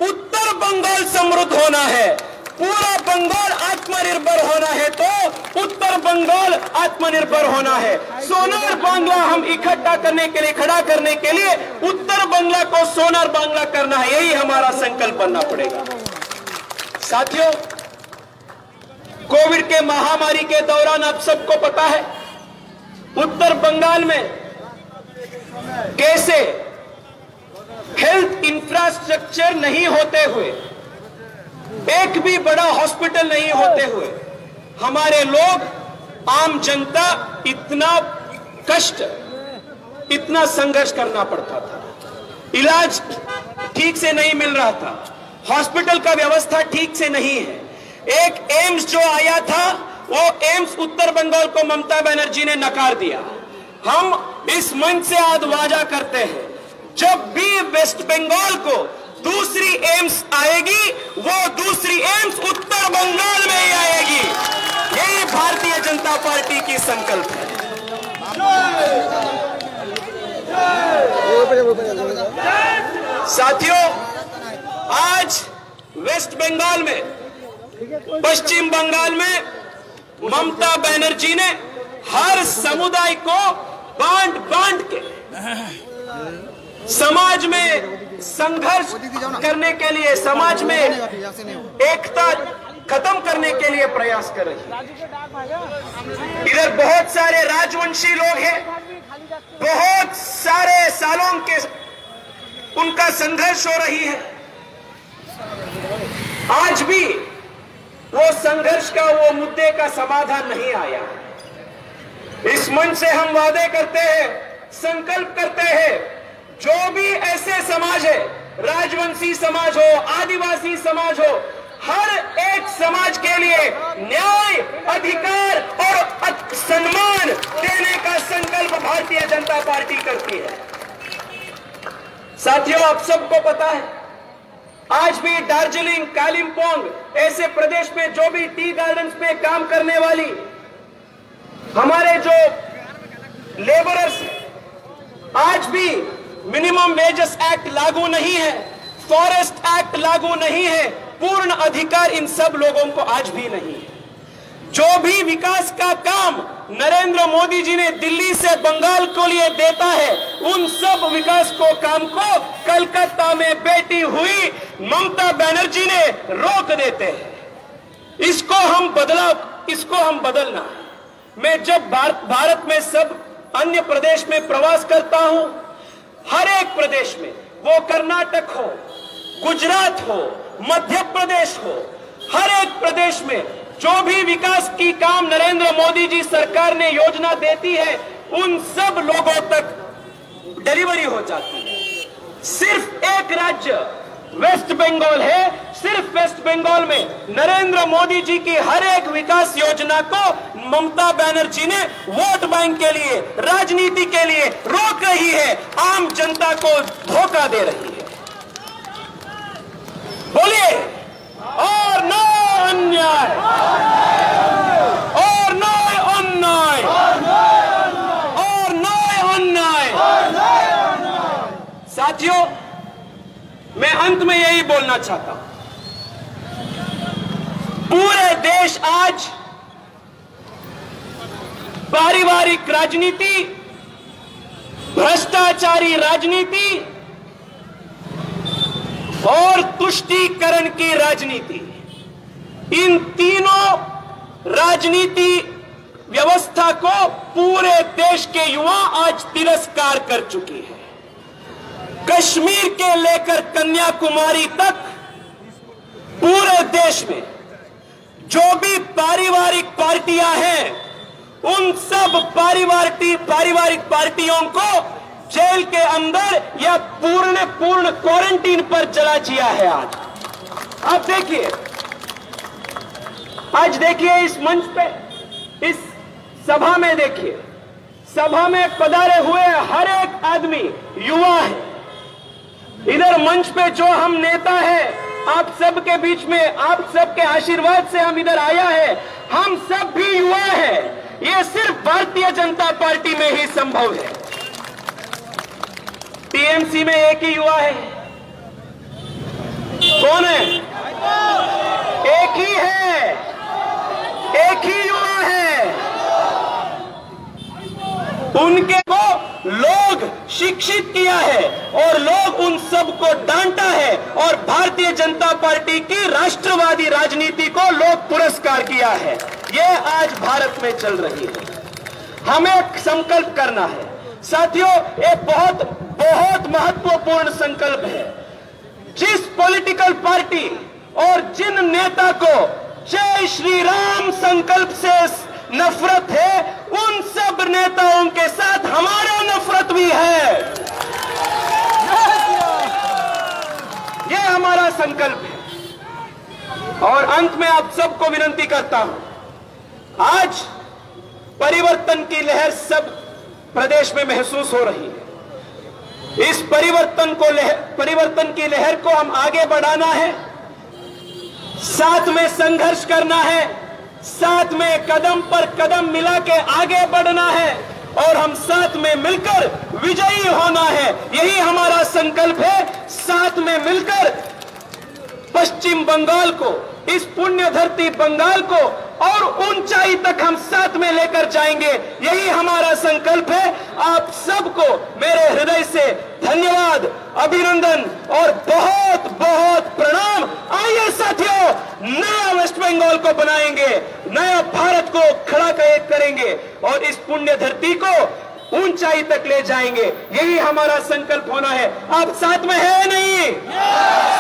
उत्तर बंगाल समृद्ध होना है, पूरा बंगाल आत्मनिर्भर होना है तो उत्तर बंगाल आत्मनिर्भर होना है। सोनार बांग्ला हम इकट्ठा करने के लिए, खड़ा करने के लिए उत्तर बांग्ला को सोनार बांग्ला करना है, यही हमारा संकल्प बनना पड़ेगा। साथियों, कोविड के महामारी के दौरान आप सबको पता है उत्तर बंगाल में कैसे हेल्थ इंफ्रास्ट्रक्चर नहीं होते हुए, एक भी बड़ा हॉस्पिटल नहीं होते हुए, हमारे लोग, आम जनता इतना कष्ट, इतना संघर्ष करना पड़ता था, इलाज ठीक से नहीं मिल रहा था, हॉस्पिटल का व्यवस्था ठीक से नहीं है। एक एम्स जो आया था, वो एम्स उत्तर बंगाल को ममता बनर्जी ने नकार दिया। हम इस मंच से आज वादा करते हैं, जब भी वेस्ट बंगाल को दूसरी एम्स आएगी, वो दूसरी एम्स उत्तर बंगाल में ही आएगी। यही भारतीय जनता पार्टी की संकल्प है। साथियों, आज वेस्ट बंगाल में, पश्चिम बंगाल में ममता बनर्जी ने हर समुदाय को बांट बांट के समाज में संघर्ष करने के लिए, समाज में एकता खत्म करने के लिए प्रयास कर रही है। इधर बहुत सारे राजवंशी लोग हैं, बहुत सारे सालों के उनका संघर्ष हो रही है। आज भी वो संघर्ष का, वो मुद्दे का समाधान नहीं आया। इस मंच से हम वादे करते हैं, संकल्प करते हैं, जो भी ऐसे समाज है, राजवंशी समाज हो, आदिवासी समाज हो, हर एक समाज के लिए न्याय, अधिकार और सम्मान देने का संकल्प भारतीय जनता पार्टी करती है। साथियों, आप सबको पता है, आज भी दार्जिलिंग, कालिम्पोंग ऐसे प्रदेश में जो भी टी गार्डन्स में काम करने वाली हमारे जो लेबरर्स हैं, आज भी मिनिमम वेजेस एक्ट लागू नहीं है, फॉरेस्ट एक्ट लागू नहीं है, पूर्ण अधिकार इन सब लोगों को आज भी नहीं है। जो भी विकास का काम नरेंद्र मोदी जी ने दिल्ली से बंगाल को लिए देता है, उन सब विकास को काम को कलकत्ता में बैठी हुई ममता बनर्जी ने रोक देते हैं। इसको हम बदलना है। मैं जब भारत में सब अन्य प्रदेश में प्रवास करता हूं, हर एक प्रदेश में, वो कर्नाटक हो, गुजरात हो, मध्य प्रदेश हो, हर एक प्रदेश में जो भी विकास की काम नरेंद्र मोदी जी सरकार ने योजना देती है, उन सब लोगों तक डिलीवरी हो जाती है। सिर्फ एक राज्य वेस्ट बंगाल है, सिर्फ वेस्ट बंगाल में नरेंद्र मोदी जी की हर एक विकास योजना को ममता बनर्जी ने वोट बैंक के लिए, राजनीति के लिए रोक रही है, आम जनता को धोखा दे रही है। बोलिए और नो अन्याय, और नो अन्याय, और नो अन्याय। साथियों, मैं अंत में यही बोलना चाहता हूं, पूरे देश आज पारिवारिक राजनीति, भ्रष्टाचारी राजनीति और तुष्टीकरण की राजनीति, इन तीनों राजनीति व्यवस्था को पूरे देश के युवा आज तिरस्कार कर चुकी है। कश्मीर के लेकर कन्याकुमारी तक पूरे देश में जो भी पारिवारिक पार्टियां हैं, उन सब पारिवारिक पार्टियों को जेल के अंदर या पूर्ण क्वारंटीन पर चला दिया है। आज आप देखिए, आज देखिए इस मंच पे, इस सभा में देखिए, सभा में पधारे हुए हर एक आदमी युवा है। इधर मंच पे जो हम नेता हैं, आप सबके बीच में, आप सबके आशीर्वाद से हम इधर आया है, हम सब भी युवा हैं। ये सिर्फ भारतीय जनता पार्टी में ही संभव है। टीएमसी में एक ही युवा है, कौन है? एक ही है, एक ही युवा है। उनके को लोग शिक्षित किया है और लोग उन सबको डांटा है, और भारतीय जनता पार्टी की राष्ट्रवादी राजनीति को लोग पुरस्कार किया है। ये आज भारत में चल रही है। हमें संकल्प करना है साथियों, ये बहुत बहुत महत्वपूर्ण संकल्प है। जिस पॉलिटिकल पार्टी और जिन नेता को जय श्री राम संकल्प से नफरत है, उन सब नेताओं के साथ हमारा नफरत भी है। यह हमारा संकल्प है। और अंत में आप सबको विनती करता हूं, आज परिवर्तन की लहर सब प्रदेश में महसूस हो रही है। इस परिवर्तन की लहर को हम आगे बढ़ाना है, साथ में संघर्ष करना है, साथ में कदम पर कदम मिला के आगे बढ़ना है, और हम साथ में मिलकर विजयी होना है। यही हमारा संकल्प है। साथ में मिलकर पश्चिम बंगाल को, इस पुण्य धरती बंगाल को और ऊंचाई तक हम साथ में लेकर जाएंगे। यही हमारा संकल्प है। आप सबको मेरे हृदय से धन्यवाद, अभिनंदन और बहुत बहुत प्रणाम। आइए साथियों, नया वेस्ट बंगाल को बनाएंगे, नया भारत को खड़ा करेंगे और इस पुण्य धरती को ऊंचाई तक ले जाएंगे। यही हमारा संकल्प होना है। आप साथ में है नहीं?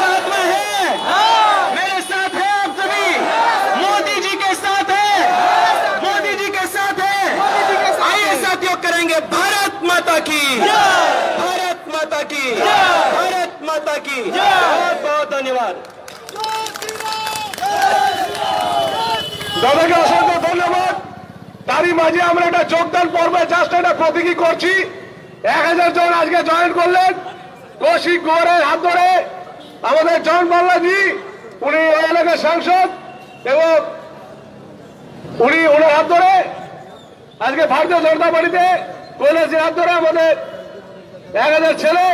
साथ में है? मेरे साथ है आप सभी? मोदी जी के साथ है? मोदी जी के साथ है? आइए साथियों, करेंगे भारत माता की, भारत माता की, भारत माता की। बहुत बहुत धन्यवाद। দাদাকে অসংখ্য ধন্যবাদ। তারই মাঝে আমরা একটা যোগদান পর্বে জাস্ট একটা প্রতীকী করছি। 1000 জন আজকে জয়েন করলেন কৌশিক গৌড়ের হাত ধরে। আমাদের জন বাংলাজি, উনি এই এলাকার সাংসদ, এবং উনি ওনার হাত ধরে আজকে ভারতীয় জনতা পার্টিতে কৈলাসের হাত ধরে আমাদের 1000 ছেলে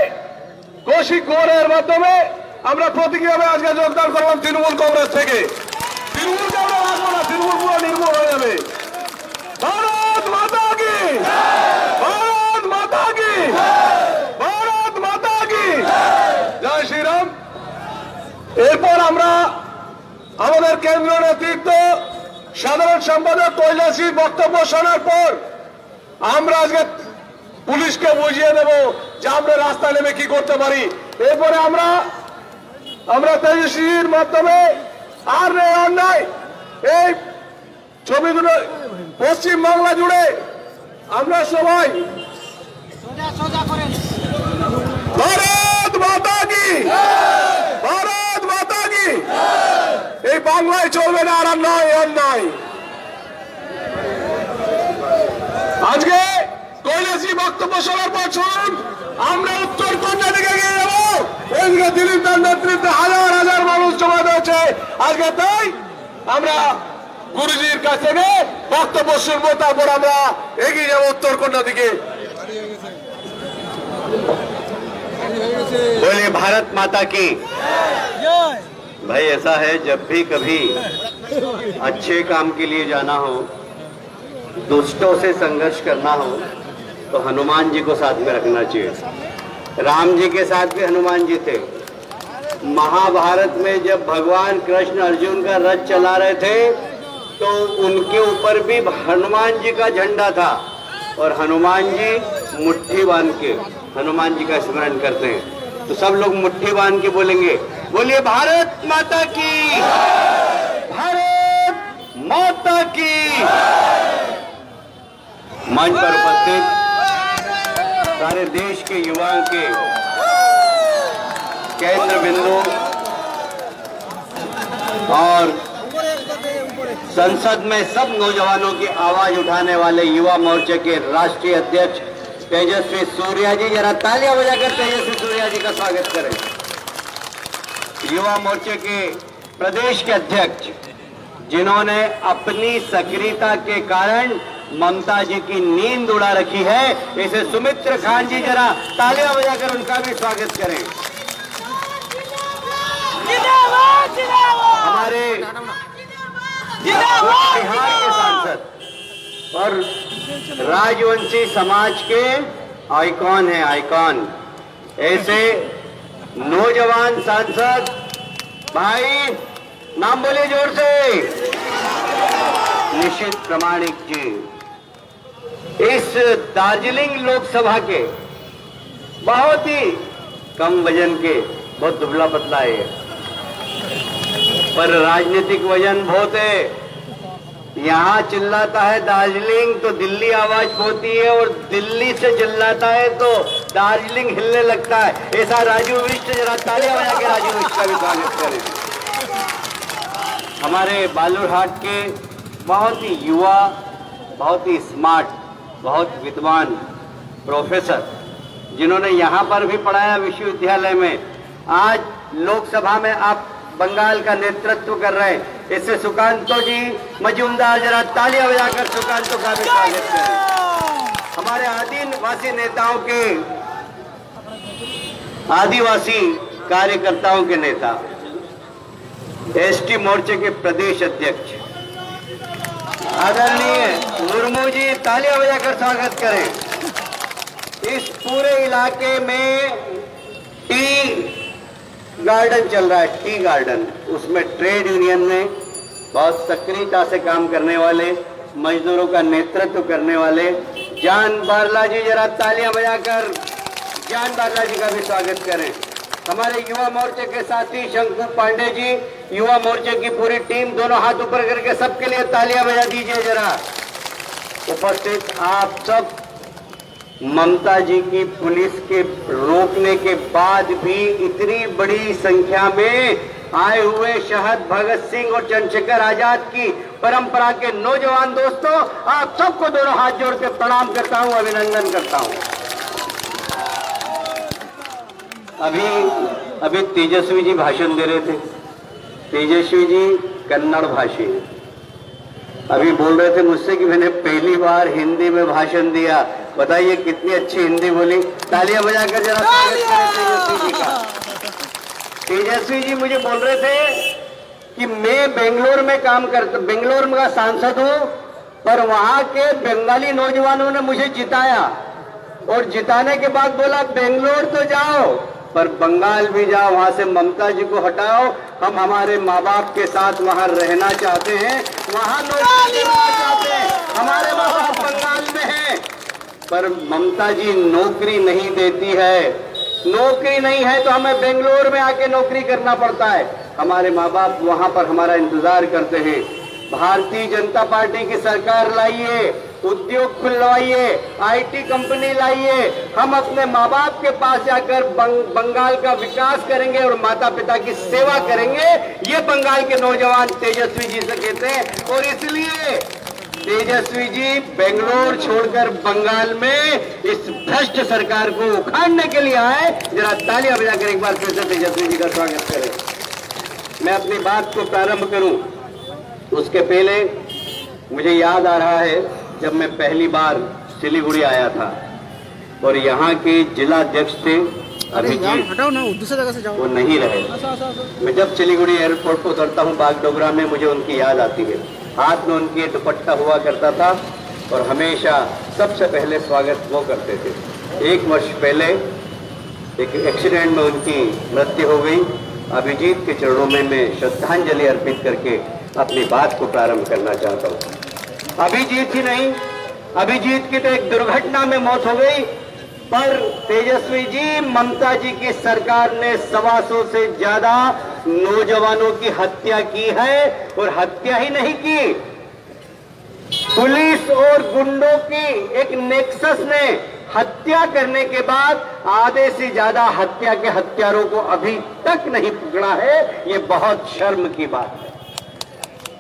কৌশিক গৌড়ের মাধ্যমে আমরা প্রতীকীভাবে আজকে যোগদান করলাম তৃণমূল কংগ্রেস থেকে। তৃণমূলকে আমরা রাখবো না, তৃণমূল পুরো নির্মূল হয়ে যাবে। भारत माता की, भारत माता की, भारत माता की जय श्री राम। এরপর আমরা আমাদের কেন্দ্রীয় নেতৃত্ব সাধারণ সম্পাদক কৈলাসীর বক্তব্য শোনার পর আমরা আজকে পুলিশকে বুঝিয়ে দেব যে আমরা রাস্তা নেমে কি করতে পারি। এরপরে আমরা তেজস্বীর মাধ্যমে আর অন্যায় এই ছবিগুলো পশ্চিম বাংলা জুড়ে আমরা সবাই চলবে না, আর নয় অন্যায়। আজকে কৈলাসী বক্তব্য শোনার পর শুনুন, আমরা উত্তর কন্যা দিকে এগিয়ে যাবো। এদিকে দিলীপ দার নেতৃত্বে হাজার হাজার মানুষ জমা দিয়েছে আজকে, তাই আমরা গুরুজির কাছ থেকে বক্তব্য শুনবো, তারপর আমরা এগিয়ে যাবো উত্তর কন্যা দিকে। बोले भारत माता की। भाई ऐसा है, जब भी कभी अच्छे काम के लिए जाना हो, दुष्टों से संघर्ष करना हो, तो हनुमान जी को साथ में रखना चाहिए। राम जी के साथ भी हनुमान जी थे। महाभारत में जब भगवान कृष्ण अर्जुन का रथ चला रहे थे तो उनके ऊपर भी हनुमान जी का झंडा था, और हनुमान जी मुट्ठी बांध के हनुमान जी का स्मरण करते हैं। तो सब लोग मुट्ठी बांध के बोलेंगे, बोलिए भारत माता की, भारत माता की। मंच पर उपस्थित सारे देश के युवाओं के केंद्र बिंदु और संसद में सब नौजवानों की आवाज उठाने वाले युवा मोर्चे के राष्ट्रीय अध्यक्ष तेजस्वी सूर्या जी, जरा तालियां बजाकर तेजस्वी सूर्या जी का स्वागत करें। युवा मोर्चे के प्रदेश के अध्यक्ष, जिन्होंने अपनी सक्रियता के कारण ममता जी की नींद उड़ा रखी है, इसे सुमित्र खान जी, जरा तालियां बजाकर उनका भी स्वागत करें। हमारे बिहार के सांसद और राजवंशी समाज के आइकॉन हैं, आइकॉन। ऐसे नौजवान सांसद भाई, नाम बोलिए जोर से। निशित प्रामाणिक जी इस दार्जिलिंग लोकसभा के बहुत ही कम वजन के, बहुत दुबला पतला है, पर राजनीतिक वजन बहुत है। यहाँ चिल्लाता है दार्जिलिंग तो दिल्ली आवाज होती है, और दिल्ली से चिल्लाता है तो दार्जिलिंग हिलने लगता है। ऐसा राजू विष्ट, जरा तालियां बजा के राजू विष्ट का भी स्वागत करें। हमारे बालूरहाट के बहुत ही युवा, बहुत ही स्मार्ट, बहुत विद्वान प्रोफेसर, जिन्होंने यहाँ पर भी पढ़ाया विश्वविद्यालय में, आज लोकसभा में आप बंगाल का नेतृत्व कर रहे हैं। इससे सुकांतो जी मजूमदार, जरा तालियां बजाकर सुकांतो का भी स्वागत करें। हमारे आदिवासी नेताओं के, आदिवासी कार्यकर्ताओं के नेता, एसटी मोर्चे के प्रदेश अध्यक्ष आदरणीय मुर्मू जी, तालियां बजाकर स्वागत करें। इस पूरे इलाके में टी गार्डन चल रहा है, टी गार्डन, उसमें ट्रेड यूनियन में बहुत सक्रियता से काम करने वाले, मजदूरों का नेतृत्व करने वाले जान बारला जी, जरा तालियां बजाकर जान बारला जी का भी स्वागत करें। हमारे युवा मोर्चे के साथी शंकु पांडे जी, युवा मोर्चे की पूरी टीम, दोनों हाथ ऊपर करके सबके लिए तालियां बजा दीजिए जरा। उपस्थित आप सब ममता जी की पुलिस के रोकने के बाद भी इतनी बड़ी संख्या में आए हुए शहीद भगत सिंह और चंद्रशेखर आजाद की परंपरा के नौजवान दोस्तों, आप सबको दोनों हाथ जोड़ के प्रणाम करता हूं, अभिनंदन करता हूं। अभी तेजस्वी जी भाषण दे रहे थे। तेजस्वी जी कन्नड़ भाषी, अभी बोल रहे थे मुझसे कि मैंने पहली बार हिंदी में भाषण दिया। बताइए कितनी अच्छी हिंदी बोली। तालियां बजाकर जरा स्वागत करें तेजस्वी जी का। तेजस्वी जी मुझे बोल रहे थे कि मैं बेंगलोर में काम करता, बेंगलोर में का सांसद हूं, पर वहां के बंगाली नौजवानों ने मुझे जिताया, और जिताने के बाद बोला बेंगलोर तो जाओ पर बंगाल भी जाओ, वहां से ममता जी को हटाओ, हम हमारे माँ बाप के साथ वहां रहना चाहते हैं, वहां नौकरी करना चाहते हैं, हमारे माँ बाप बंगाल में हैं, पर ममता जी नौकरी नहीं देती है। नौकरी नहीं है तो हमें बेंगलोर में आके नौकरी करना पड़ता है। हमारे माँ बाप वहां पर हमारा इंतजार करते हैं। भारतीय जनता पार्टी की सरकार लाइए, उद्योग खुलवाइए, IT कंपनी लाइए। हम अपने माँ बाप के पास जाकर बंगाल का विकास करेंगे और माता पिता की सेवा करेंगे। ये बंगाल के नौजवान तेजस्वी जी से कहते हैं। और इसलिए तेजस्वी जी बेंगलोर छोड़कर बंगाल में इस भ्रष्ट सरकार को उखाड़ने के लिए आए। जरा तालियां बजाकर एक बार फिर से तेजस्वी जी का स्वागत करें। मैं अपनी बात को प्रारंभ करूं उसके पहले मुझे याद आ रहा है जब मैं पहली बार सिलीगुड़ी आया था और यहाँ के जिला अध्यक्ष थे अभिजीत, वो नहीं रहे। मैं जब सिलीगुड़ी एयरपोर्ट पर उतरता हूँ बागडोगरा में, मुझे उनकी याद आती है। हाथ में उनके दुपट्टा हुआ करता था और हमेशा सबसे पहले स्वागत वो करते थे। 1 वर्ष पहले एक एक्सीडेंट में उनकी मृत्यु हो गई। अभिजीत के चरणों में मैं श्रद्धांजलि अर्पित करके अपनी बात को प्रारंभ करना चाहता हूँ। अभिजीत ही नहीं, अभिजीत की तो एक दुर्घटना में मौत हो गई, पर तेजस्वी जी, ममता जी की सरकार ने 125 से ज्यादा नौजवानों की हत्या की है। और हत्या ही नहीं की, पुलिस और गुंडों की एक नेक्सस ने हत्या करने के बाद आधे से ज्यादा हत्या के हत्यारों को अभी तक नहीं पकड़ा है। ये बहुत शर्म की बात है।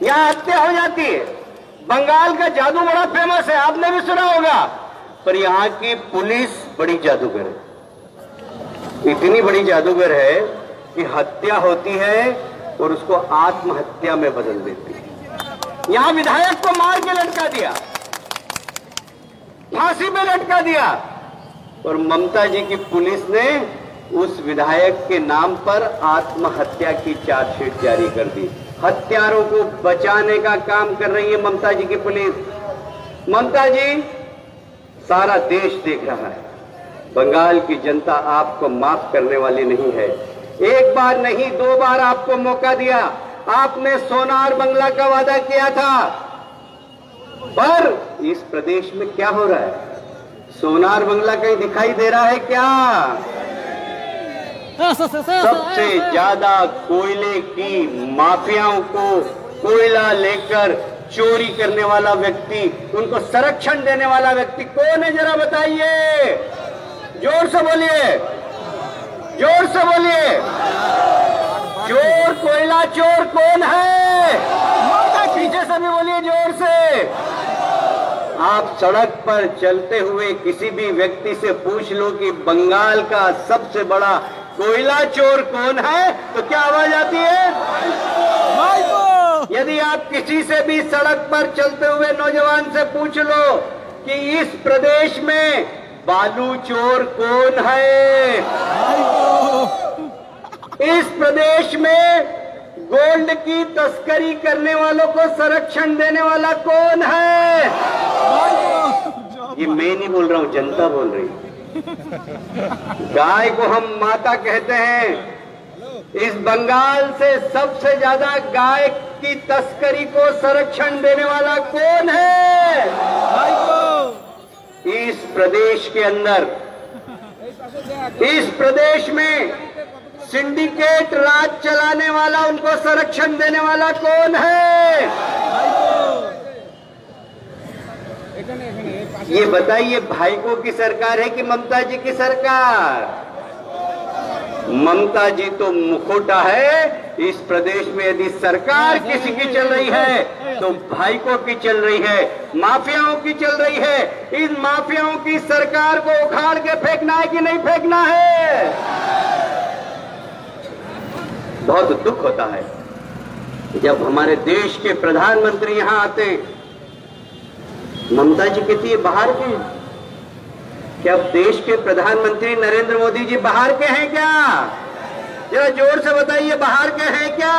यहां हत्या हो जाती है। बंगाल का जादू बड़ा फेमस है, आपने भी सुना होगा, पर यहाँ की पुलिस बड़ी जादूगर है। इतनी बड़ी जादूगर है कि हत्या होती है और उसको आत्महत्या में बदल देती है। यहाँ विधायक को मार के लटका दिया, फांसी में लटका दिया, और ममता जी की पुलिस ने उस विधायक के नाम पर आत्महत्या की चार्जशीट जारी कर दी। हत्यारों को बचाने का काम कर रही है ममता जी की पुलिस। ममता जी, सारा देश देख रहा है, बंगाल की जनता आपको माफ करने वाली नहीं है। 1 बार नहीं 2 बार आपको मौका दिया। आपने सोनार बंगला का वादा किया था, पर इस प्रदेश में क्या हो रहा है? सोनार बंगला कहीं दिखाई दे रहा है क्या? सबसे ज्यादा कोयले की माफियाओं को कोयला लेकर चोरी करने वाला व्यक्ति, उनको संरक्षण देने वाला व्यक्ति कौन है? जरा बताइए, जोर से बोलिए, जोर से बोलिए। चोर, कोयला चोर कौन है? पीछे से भी बोलिए जोर से। आप सड़क पर चलते हुए किसी भी व्यक्ति से पूछ लो कि बंगाल का सबसे बड़ा कोयला चोर कौन है, तो क्या आवाज आती है? यदि आप किसी से भी सड़क पर चलते हुए नौजवान से पूछ लो कि इस प्रदेश में बालू चोर कौन है, इस प्रदेश में गोल्ड की तस्करी करने वालों को संरक्षण देने वाला कौन है? ये मैं नहीं बोल रहा हूं, जनता बोल रही है। गाय को हम माता कहते हैं। इस बंगाल से सबसे ज्यादा गाय की तस्करी को संरक्षण देने वाला कौन है? इस प्रदेश के अंदर, इस प्रदेश में सिंडिकेट राज चलाने वाला, उनको संरक्षण देने वाला कौन है? ये बताइए, भाईको की सरकार है कि ममता जी की सरकार? ममता जी तो मुखोटा है। इस प्रदेश में यदि सरकार किसी की चल रही है तो भाईको की चल रही है, माफियाओं की चल रही है। इन माफियाओं की सरकार को उखाड़ के फेंकना है कि नहीं फेंकना है? बहुत दुख होता है जब हमारे देश के प्रधानमंत्री यहां आते। ममता जी कहती है बाहर के, क्या देश के प्रधानमंत्री नरेंद्र मोदी जी बाहर के हैं क्या? जरा जोर से बताइए, बाहर के हैं क्या?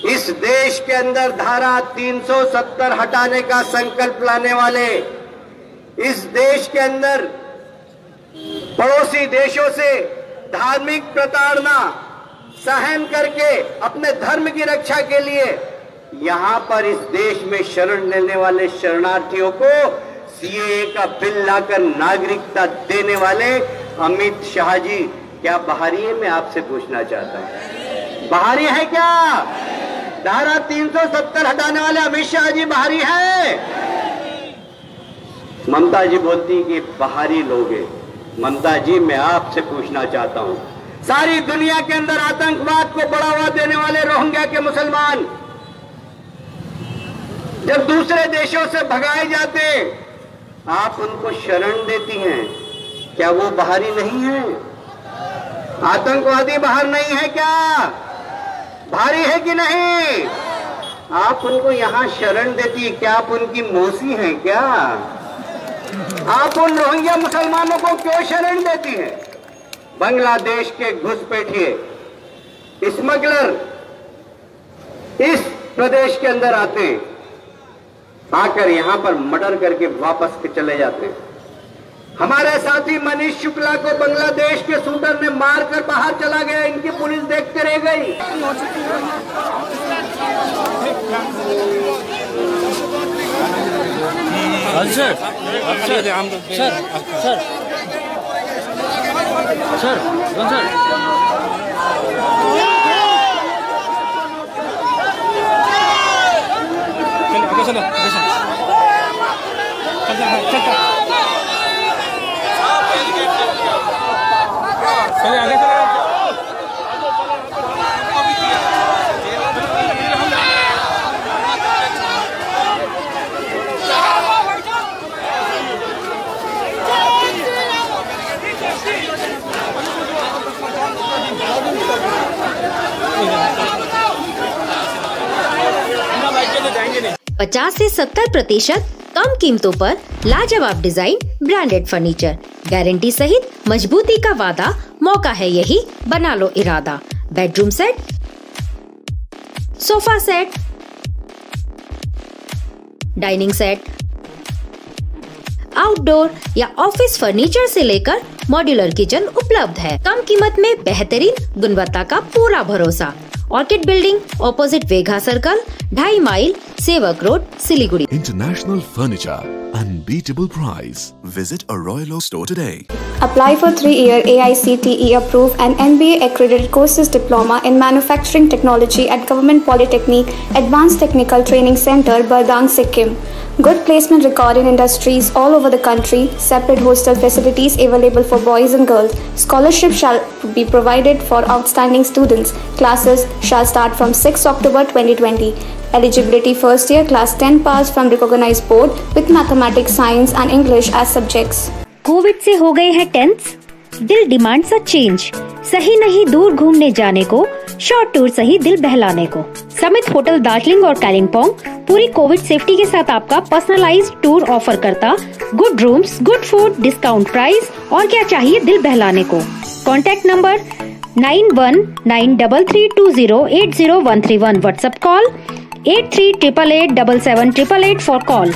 इस देश के अंदर धारा 370 हटाने का संकल्प लाने वाले, इस देश के अंदर पड़ोसी देशों से धार्मिक प्रताड़ना सहन करके अपने धर्म की रक्षा के लिए यहां पर इस देश में शरण लेने वाले शरणार्थियों को सीएए का बिल लाकर नागरिकता देने वाले अमित शाह जी क्या बाहरी है? मैं आपसे पूछना चाहता हूं, बाहरी है क्या? धारा 370 हटाने वाले अमित शाह जी बाहरी है? ममता जी बोलती कि बाहरी लोग हैं। ममता जी, मैं आपसे पूछना चाहता हूं, सारी दुनिया के अंदर आतंकवाद को बढ़ावा देने वाले रोहिंग्या के मुसलमान जब दूसरे देशों से भगाए जाते, आप उनको शरण देती हैं, क्या वो बाहरी नहीं है? आतंकवादी बाहर नहीं है क्या? भारी है कि नहीं? आप उनको यहां शरण देती, क्या आप उनकी मौसी हैं क्या? आप उन रोहिंग्या मुसलमानों को क्यों शरण देती हैं? बांग्लादेश के घुसपैठिए स्मगलर इस प्रदेश के अंदर आते हैं, आकर यहां पर मर्डर करके वापस के चले जाते हैं। हमारे साथी मनीष शुक्ला को बांग्लादेश के शूटर ने मारकर बाहर चला गया, इनकी पुलिस देखते रह गई। पचास से 70% कम कीमतों पर लाजवाब डिजाइन, ब्रांडेड फर्नीचर, गारंटी सहित मजबूती का वादा। मौका है यही, बना लो इरादा। Bedroom set, sofa set, dining set, outdoor या ऑफिस फर्नीचर से लेकर मॉड्यूलर किचन उपलब्ध है। कम कीमत में बेहतरीन गुणवत्ता का पूरा भरोसा। Orchid building, opposite Vega circle, 2.5 mile, Sevoke road, Siliguri. International Furniture, unbeatable price. Visit a Royal Oak store today. Apply for 3-year AICTE approved and NBA accredited courses diploma in manufacturing technology at Government Polytechnic Advanced Technical Training Center, Bardang, Sikkim. Good placement record in industries all over the country. Separate hostel facilities available for boys and girls. Scholarship shall be provided for outstanding students. Classes shall start from 6 October 2020. Eligibility first year class 10 pass from recognized board with mathematics, science and English as subjects. Covid से हो गए हैं tense, दिल demand सा change. सही नहीं दूर घूमने जाने को, शॉर्ट टूर सही दिल बहलाने को। समित होटल दार्जिलिंग और कालिम्पोंग पूरी कोविड सेफ्टी के साथ आपका पर्सनलाइज्ड टूर ऑफर करता। Good rooms, good food, discount price और क्या चाहिए दिल बहलाने को। Contact number 919332080131। WhatsApp call 8388877888 for call.